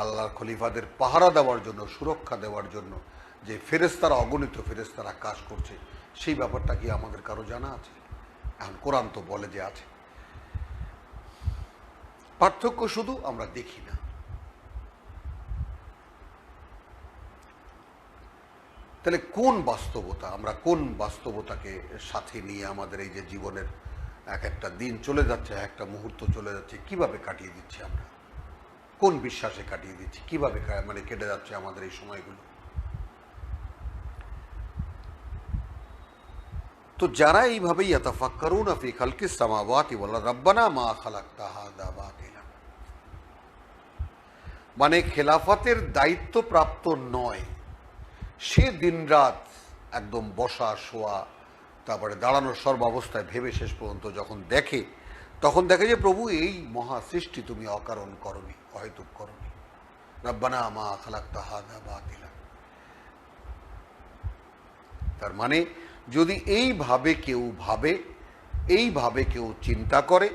আল্লাহর খলিফাদের পাহারা দেওয়ার জন্য, সুরক্ষা দেওয়ার জন্য যে ফেরেশতারা, অগণিত ফেরেশতারা কাজ করছে, সেই ব্যাপারটা কি আমাদের কারো জানা আছে? এখন কোরআন তো বলে যে আছে। পার্থক্য শুধু আমরা দেখি না। তাহলে কোন বাস্তবতা, আমরা কোন বাস্তবতাকে সাথে নিয়ে আমাদের এই যে জীবনের এক একটা দিন চলে যাচ্ছে, একটা মুহূর্ত চলে যাচ্ছে, কিভাবে কাটিয়ে দিচ্ছি আমরা, কোন বিশ্বাসে কাটিয়ে দিচ্ছি, কিভাবে মানে কেটে যাচ্ছে আমাদের এই সময়গুলো। তো যারা এইভাবে ইয়াতাফাক্কারুনা ফি খালকিস সামাওয়াতি ওয়াল আরদি রাব্বানা মা খালাকতা হাযা বাতিলা, মানে খেলাফতের দায়িত্বপ্রাপ্ত নয়, সে দিনরাত একদম বসা শোয়া তারপরে দাঁড়ানোর সর্বাবস্থায় ভেবে শেষ পর্যন্ত যখন দেখে, তখন দেখে যে প্রভু এই মহা সৃষ্টি তুমি অকারণ করনি, অহেতুক করনি। রাব্বানা মা খালাকতা হাযা বাতিলা। তার মানে যদি এইভাবে কেউ ভাবে, এইভাবে কেউ চিন্তা করে,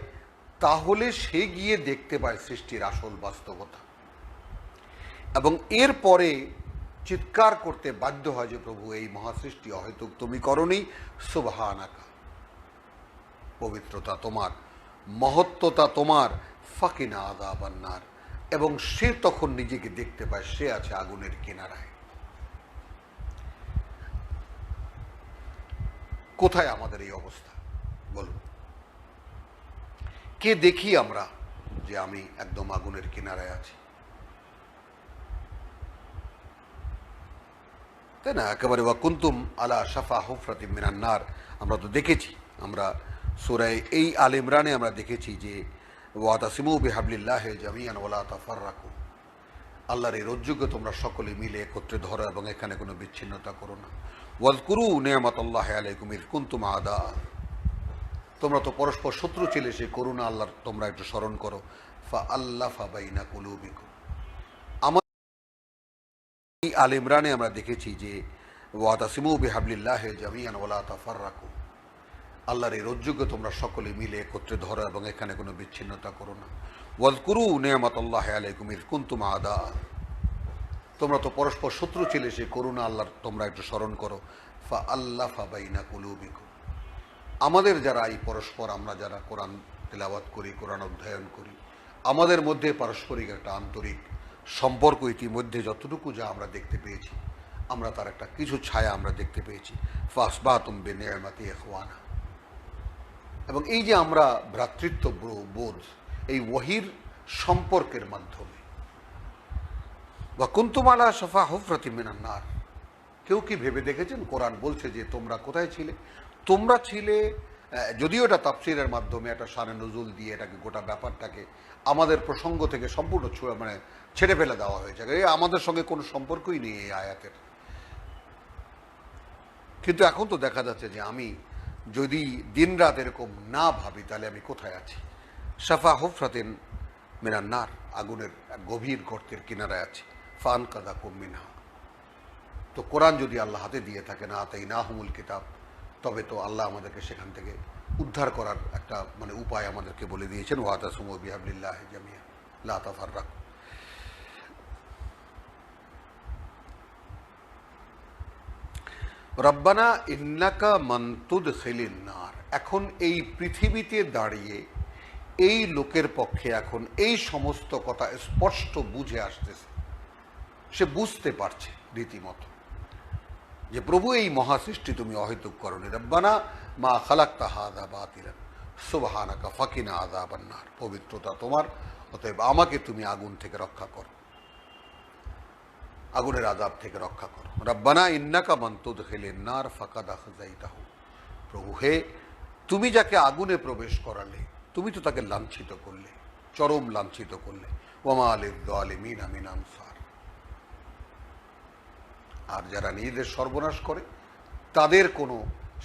তাহলে সে গিয়ে দেখতে পায় সৃষ্টির আসল বাস্তবতা এবং এরপরে চিৎকার করতে বাধ্য হয় যে প্রভু এই মহাসৃষ্টি অহেতুক তুমি করনি, সুবহানাকা, পবিত্রতা তোমার, মহত্বতা তোমার, ফাকিনা আযাবান নার। এবং সে তখন নিজেকে দেখতে পায় সে আছে আগুনের কিনারায়। কোথায় আমাদের এই অবস্থা বলুন? কে দেখি আমরা যে আমি একদম আগুনের কিনারায় আছি? তাই না? একেবারে ওয়া কুনতুম আলা শাফা হুফরাতিম মিনান নার, আমরা তো দেখেছি, আমরা সূরা এই আল ইমরানে আমরা দেখেছি যে ওয়াতাসিমু বিহাবলিল্লাহি জামিআন ওয়ালা তাফাররাকু, আল্লাহর এই রজ্জুকে তোমরা সকলে মিলে একত্রে ধরো এবং এখানে কোনো বিচ্ছিন্নতা করো না। ওয়াজকুরু নিয়ামাতাল্লাহি আলাইকুম ইয কুনতুম আদা, তোমরা তো পরস্পর শত্রু ছিলে, সেই করুণা আল্লাহর তোমরা একটু স্মরণ করো। ফাআল্লাফা বাইনা কুলুবিকুম, এই আল ইমরানে আমরা দেখেছি যে ওয়াতাসিমু বিহাবলিল্লাহি জামিআন ওয়ালা তাফাররাকু, আল্লাহর এই রজ্জুকে তোমরা সকলে মিলে একত্রে ধরো এবং এখানে কোনো বিচ্ছিন্নতা করো না। ওয়াজকুরু নিয়ামাতাল্লাহি আলাইকুম ইয কুনতুম আদা, তোমরা তো পরস্পর শত্রু ছিলে, সেই করুণা আল্লাহর তোমরা একটু স্মরণ করো। ফাআল্লাফা বাইনা কুলুবিকুম, আমাদের যারা এই পরস্পর, আমরা যারা কোরআন তেলাওয়াত করি, কোরআন অধ্যয়ন করি, আমাদের মধ্যে পারস্পরিক একটা আন্তরিক সম্পর্ক ইতিমধ্যে যতটুকু যা আমরা দেখতে পেয়েছি, আমরা তার একটা কিছু ছায়া আমরা দেখতে পেয়েছি। ফাসবাতুম বিনিয়ামাতি ইখওয়ানা। এবং এই যে আমরা ভ্রাতৃত্ব বোধ এই ওয়াহির সম্পর্কের মাধ্যমে, ওয়া কুনতুম আলা শাফা হুফরাতিম মিনান নার। কেউ কি ভেবে দেখেছেন কোরআন বলছে যে তোমরা কোথায় ছিলে? তোমরা ছিলে, যদিও এটা তাফসীরের মাধ্যমে একটা শানে নজুল দিয়ে এটাকে গোটা ব্যাপারটাকে আমাদের প্রসঙ্গ থেকে সম্পূর্ণ ছেড়ে ফেলে দেওয়া হয়েছে, আমাদের সঙ্গে কোনো সম্পর্কই নেই এই আয়াতের। কিন্তু এখন তো দেখা যাচ্ছে যে আমি যদি দিন রাত এরকম না ভাবি তাহলে আমি কোথায় আছি? শাফা হুফরাতিন মিনান নার, আগুনের গভীর গর্তের কিনারায় আছি। ফান কাদা কুম মিনহা। তো কোরআন যদি আল্লাহ হাতে দিয়ে থাকে না তাই না হুমুল কিতাব, তবে তো আল্লাহ আমাদেরকে সেখান থেকে উদ্ধার করার একটা উপায় আমাদেরকে বলে দিয়েছেন। ওয়াতাসিমু বিহাবলিল্লাহি জামিআ লা তাফাররাকু। রব্বানা ইন্নাকা মান তুদখিলিন নার। এখন এই পৃথিবীতে দাঁড়িয়ে এই লোকের পক্ষে এখন এই সমস্ত কথা স্পষ্ট বুঝে আসতেছে, সে বুঝতে পারছে রীতিমতো যে প্রভু এই মহাসৃষ্টি তুমি অহেতুক করনি। রব্বানা মা খালাকতা হাযা বাতিলান সুবহানাকা ফাকিনা আযাবান নার। পবিত্রতা তোমার, অতএব আমাকে তুমি আগুন থেকে রক্ষা করো, আগুনের আযাব থেকে রক্ষা করো। রব্বানা ইন্নাকা মান তুদখিলিন নার ফাকাদ আখযাইতাহু। প্রভু হে, তুমি যাকে আগুনে প্রবেশ করালে তুমি তো তাকে লাঞ্ছিত করলে, চরম লাঞ্ছিত করলে। ওয়া মা লিয-যালিমিনা মিন আনসার। আর যারা নিজেদের সর্বনাশ করে তাদের কোনো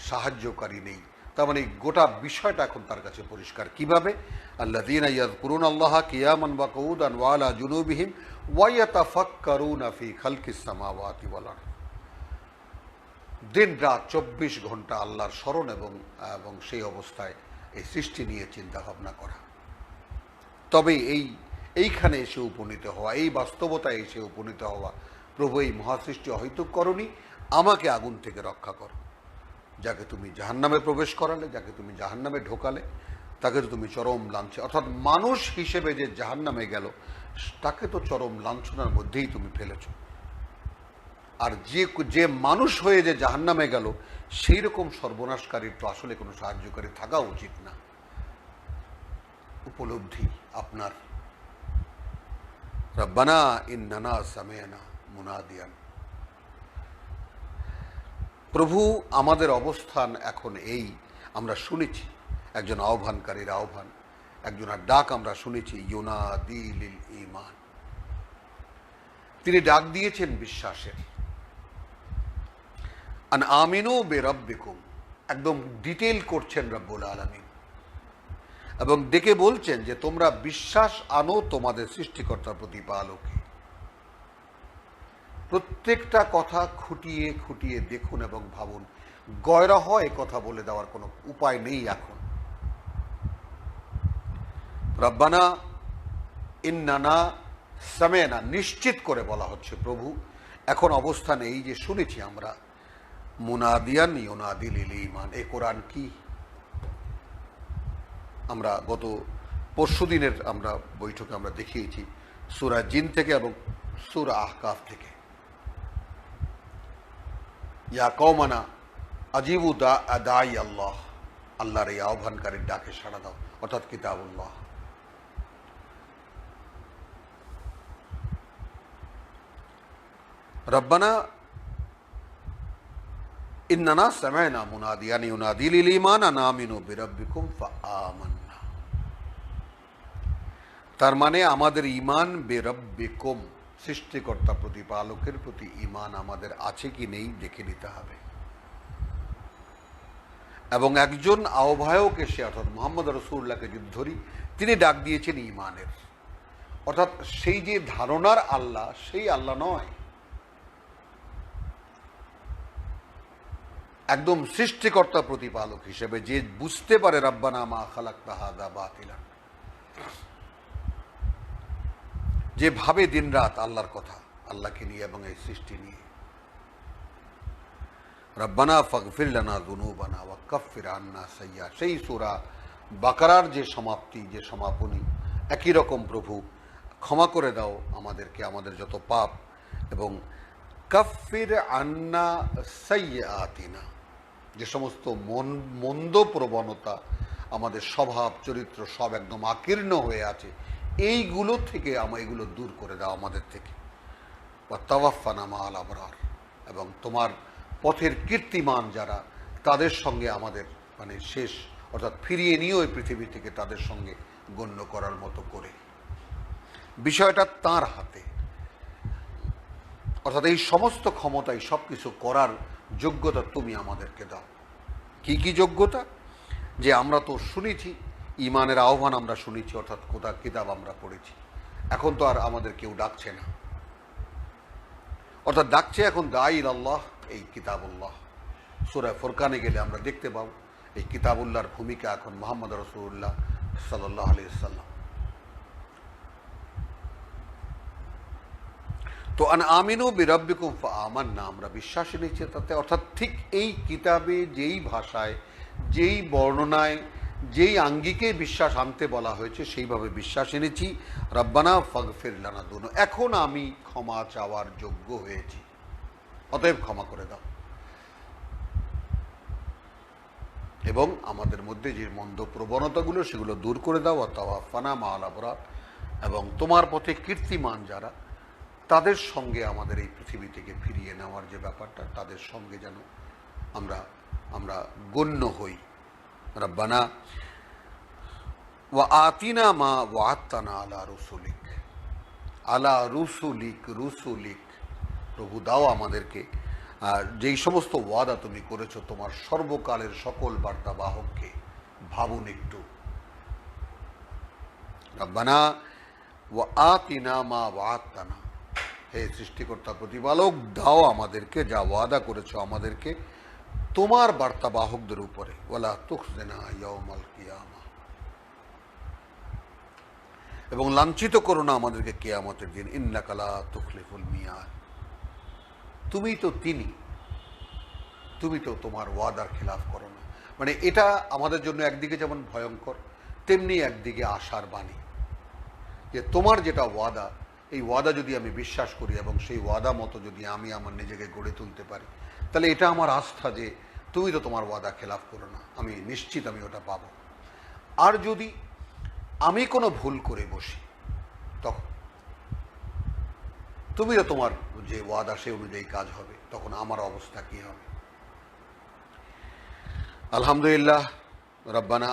সাহায্যকারী নেই। তার মানে গোটা বিষয়টা এখন তার কাছে পরিষ্কার। কিভাবে? আল্লাযীনা ইয়াযকুরুনাল্লাহা কিয়ামান ওয়া কুউদান ওয়া আলা জুনুবিহিম ওয়া ইয়াতাফাক্কারুনা ফি খালকিস সামাওয়াতি ওয়াল আরদ। দিন রাত 24 ঘন্টা আল্লাহর স্মরণ এবং সেই অবস্থায় এই সৃষ্টি নিয়ে চিন্তা ভাবনা করা। তবে এইখানে এসে উপনীত হওয়া, এই বাস্তবতায় এসে উপনীত হওয়া, প্রভু এই মহাসৃষ্টি অহেতুক করনি, আমাকে আগুন থেকে রক্ষা করো। যাকে তুমি জাহান্নামে প্রবেশ করালে, যাকে তুমি জাহান্নামে ঢোকালে, তাকে তো তুমি চরম লাঞ্ছনা, অর্থাৎ মানুষ হিসেবে যে জাহান্নামে গেল তাকে তো চরম লাঞ্ছনার মধ্যেই তুমি ফেলেছ। আর যে মানুষ হয়ে যে জাহান্নামে গেল সেই রকম সর্বনাশকারীর তো আসলে কোনো সাহায্যকারী থাকা উচিত না। উপলব্ধি আপনার। রব্বানা ইন্নানা সামি'না মুনাদিয়ান। প্রভু আমাদের অবস্থান এখন এই, আমরা শুনেছি একজন আহ্বানকারীর আহ্বান, একজনের ডাক আমরা শুনেছি, ইউনাদি লিল ঈমান। তিনি ডাক দিয়েছেন বিশ্বাসের। আন আমিনু বিরাব্বিকুম, একদম ডিটেইল করছেন রব্বুল আলামিন, এবং ডেকে বলছেন যে তোমরা বিশ্বাস আনো তোমাদের সৃষ্টিকর্তার প্রতিপালকে। প্রত্যেকটা কথা খুঁটিয়ে খুঁটিয়ে দেখুন এবং ভাবুন। গয়রা হয় কথা বলে দেওয়ার কোনো উপায় নেই এখন। রব্বানা ইন্নানা সামি'না, নিশ্চিত করে বলা হচ্ছে প্রভু এখন অবস্থান এই যে শুনেছি আমরা, মুনাদিয়ান ইউনাদি লিল ঈমান। এই কোরআন কি? আমরা গত পরশুদিনের আমরা বৈঠকে আমরা দেখিয়েছি সূরা জিন থেকে এবং সূরা আহকাফ থেকে। ইয়া কওমানা আজিবু দাই আল্লাহ, আল্লাহর এই আহ্বানকারীর ডাকে সাড়া দাও, অর্থাৎ কিতাবুল্লাহ। রব্বানা ইন্নানা সামি'না মুনাদিয়ান ইউনাদি লিল ঈমান আন আমিনু বিরাব্বিকুম ফাআমান্না। তার মানে আমাদের ঈমান বিরাব্বিকুম, সৃষ্টিকর্তা প্রতিপালকের প্রতি ঈমান আমাদের আছে কি নেই দেখে নিতে হবে। এবং একজন আহ্বায়ক এসে, অর্থাৎ মুহাম্মদ রাসূলুল্লাহকে যদি ধরি, তিনি ডাক দিয়েছেন ঈমানের, অর্থাৎ সেই যে ধারণার আল্লাহ সেই আল্লাহ নয়, একদম সৃষ্টিকর্তা প্রতিপালক হিসেবে যে বুঝতে পারে রব্বানা মা খালাকতা হাযা বাতিলান, যে ভাবে দিনরাত আল্লাহর কথা, আল্লাহকে নিয়ে এবং এই সৃষ্টি নিয়ে। রব্বানা ফাগফির লানা যুনুবানা ওয়া কাফির আন্না সাইয়্যাত, সেই সূরা বাকারার যে সমাপ্তি, যে সমাপনী, একই রকম প্রভু ক্ষমা করে দাও আমাদেরকে আমাদের যত পাপ, এবং কাফির আন্না সাইয়্যাতিনা, যে সমস্ত মন্দ প্রবণতা, আমাদের স্বভাব চরিত্র সব একদম আকীর্ণ হয়ে আছে, এইগুলো থেকে এগুলো দূর করে দাও আমাদের থেকে। ওয়া তাওয়াফানা মাআল আবরার, এবং তোমার পথের কীর্তিমান যারা, তাদের সঙ্গে আমাদের শেষ, অর্থাৎ ফিরিয়ে নিয়ে ওই পৃথিবী থেকে তাদের সঙ্গে গণ্য করার মতো করে। বিষয়টা তার হাতে, অর্থাৎ এই সমস্ত ক্ষমতাই সব কিছু করার যোগ্যতা তুমি আমাদেরকে দাও। কি কি যোগ্যতা? যে আমরা তো শুনেছি, ঈমানের আহ্বান আমরা শুনেছি, অর্থাৎ কোথা কিতাব আমরা পড়েছি, এখন তো আর আমাদের কেউ ডাকছে না, অর্থাৎ ডাকছে এখন দাঈল আল্লাহ, এই কিতাবুল্লাহ। সূরা ফুরকানে গেলে আমরা দেখতে পাবো এই কিতাবুল্লাহর ভূমিকা এখন মুহাম্মদ রাসূলুল্লাহ সাল্লাল্লাহু আলাইহি ওয়াসাল্লাম। তো আন আমিনু বিরাব্বিকুম ফাআমান্না, আমরা বিশ্বাস এনেছি তাতে, অর্থাৎ ঠিক এই কিতাবে যেই ভাষায়, যেই বর্ণনায়, যেই আঙ্গিকে বিশ্বাস আনতে বলা হয়েছে সেইভাবে বিশ্বাস এনেছি। রব্বানা ফাগফির লানা দুনু, এখন আমি ক্ষমা চাওয়ার যোগ্য হয়েছি, অতএব ক্ষমা করে দাও, এবং আমাদের মধ্যে যে মন্দ প্রবণতাগুলো সেগুলো দূর করে দাও। ওয়া তাওয়াফানা মাআল আবরার, এবং তোমার পথে কীর্তিমান যারা, তাদের সঙ্গে আমাদের এই পৃথিবী থেকে ফিরিয়ে নেওয়ার যে ব্যাপারটা, তাদের সঙ্গে যেন আমরা গণ্য হই। রব্বানা ওয়া আতিনা মা ওয়া'আদতানা আলা রুসুলিক, আলা রুসুলিক, রুসুলিক, প্রভু দাও আমাদেরকে যেই সমস্ত ওয়াদা তুমি করেছো তোমার সর্বকালের সকল বার্তাবাহককে। ভাবুন একটু, রব্বানা ওয়া আতিনা মা ওয়া'আদতানা, হে সৃষ্টিকর্তা প্রতিপালক, দাও আমাদেরকে যা ওয়াদা করেছো আমাদেরকে তোমার বার্তাবাহকদের উপরে। ওয়ালা তুখজিনা ইয়াউমাল কিয়ামা, এবং লাঞ্ছিত করো না আমাদেরকে কিয়ামতের দিন। ইন্নাকা লা তুখলিফুল মিয়াদ, তুমি তো তোমার ওয়াদার খেলাফ করো না। এটা আমাদের জন্য একদিকে যেমন ভয়ঙ্কর, তেমনি একদিকে আশার বাণী, যে তোমার যেটা ওয়াদা, এই ওয়াদা যদি আমি বিশ্বাস করি এবং সেই ওয়াদা মতো যদি আমি আমার নিজেকে গড়ে তুলতে পারি, তাহলে এটা আমার আস্থা যে তুমি তো তোমার ওয়াদা খেলাফ করো না, আমি নিশ্চিত আমি ওটা পাবো। আর যদি আমি কোনো ভুল করে বসি, তখন তুমি তো তোমার যে ওয়াদা সে অনুযায়ী কাজ হবে, তখন আমার অবস্থা কি হবে? আলহামদুলিল্লাহ, রব্বানা